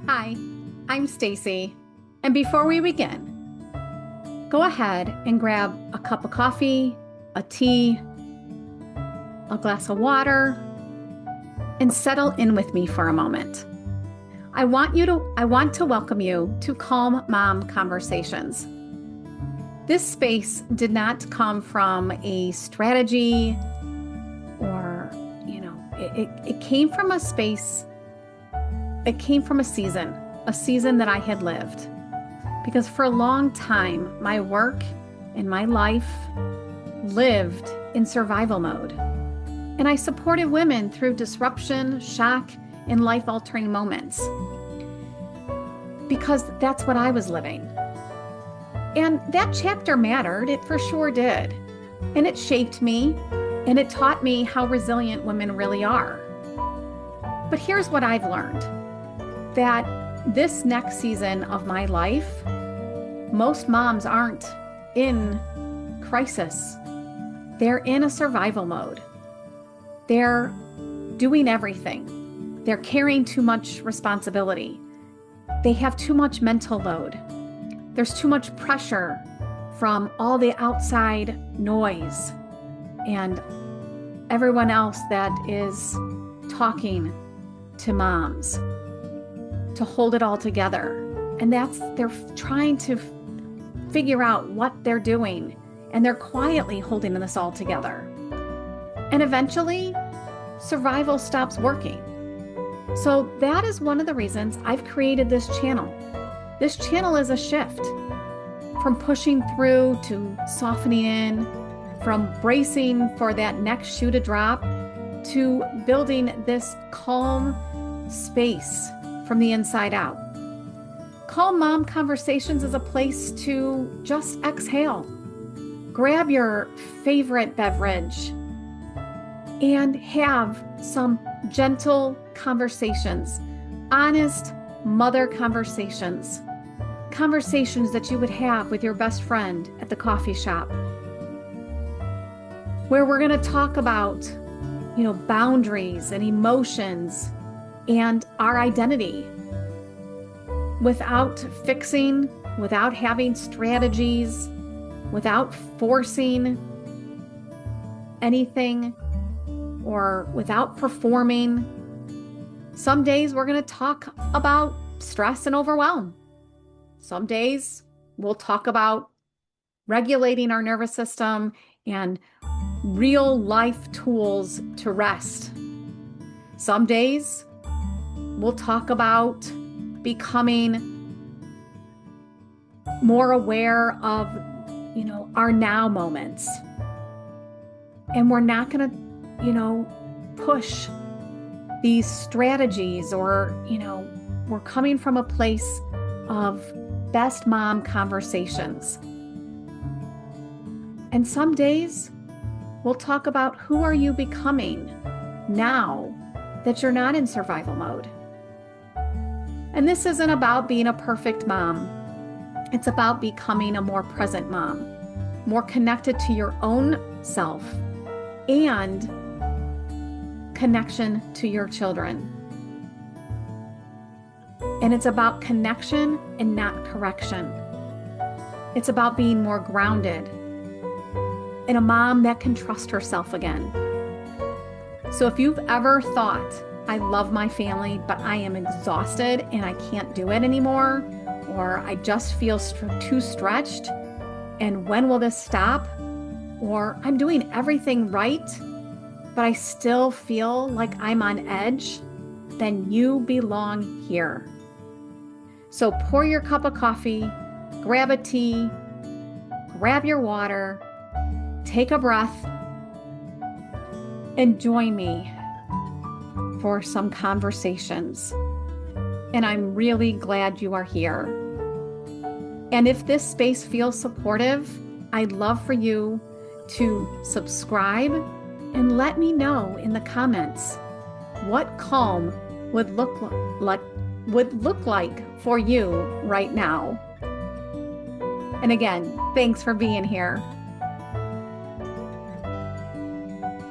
Hi, I'm Stacey, and before we begin, go ahead and grab a cup of coffee, a tea, a glass of water, and settle in with me for a moment. I want to welcome you to Calm Mom Conversations. This space did not come from a strategy or, it came from a space. It came from a season that I had lived. Because for a long time, my work and my life lived in survival mode. And I supported women through disruption, shock, and life-altering moments. Because that's what I was living. And that chapter mattered, it for sure did. And it shaped me, and it taught me how resilient women really are. But here's what I've learned. That this next season of my life, most moms aren't in crisis. They're in a survival mode. They're doing everything. They're carrying too much responsibility. They have too much mental load. There's too much pressure from all the outside noise and everyone else that is talking to moms to hold it all together. And they're trying to figure out what they're doing, and they're quietly holding this all together. And eventually, survival stops working. So that is one of the reasons I've created this channel. This channel is a shift from pushing through to softening in, from bracing for that next shoe to drop, to building this calm space from the inside out. Calm Mom Conversations is a place to just exhale. Grab your favorite beverage and have some gentle conversations, honest mother conversations, conversations that you would have with your best friend at the coffee shop, where we're going to talk about, boundaries and emotions and our identity without fixing, without having strategies, without forcing anything or without performing. Some days we're going to talk about stress and overwhelm. Some days we'll talk about regulating our nervous system and real life tools to rest. Some days we'll talk about becoming more aware of, our now moments. And we're not going to, push these strategies or, we're coming from a place of best mom conversations. And some days we'll talk about who are you becoming now that you're not in survival mode. And this isn't about being a perfect mom. It's about becoming a more present mom, more connected to your own self and connection to your children. And it's about connection and not correction. It's about being more grounded and a mom that can trust herself again. So if you've ever thought, I love my family, but I am exhausted and I can't do it anymore, or I just feel too stretched, and when will this stop? Or I'm doing everything right, but I still feel like I'm on edge, then you belong here. So pour your cup of coffee, grab a tea, grab your water, take a breath, and join me for some conversations. And I'm really glad you are here. And if this space feels supportive, I'd love for you to subscribe and let me know in the comments what calm would look like for you right now. And again, thanks for being here.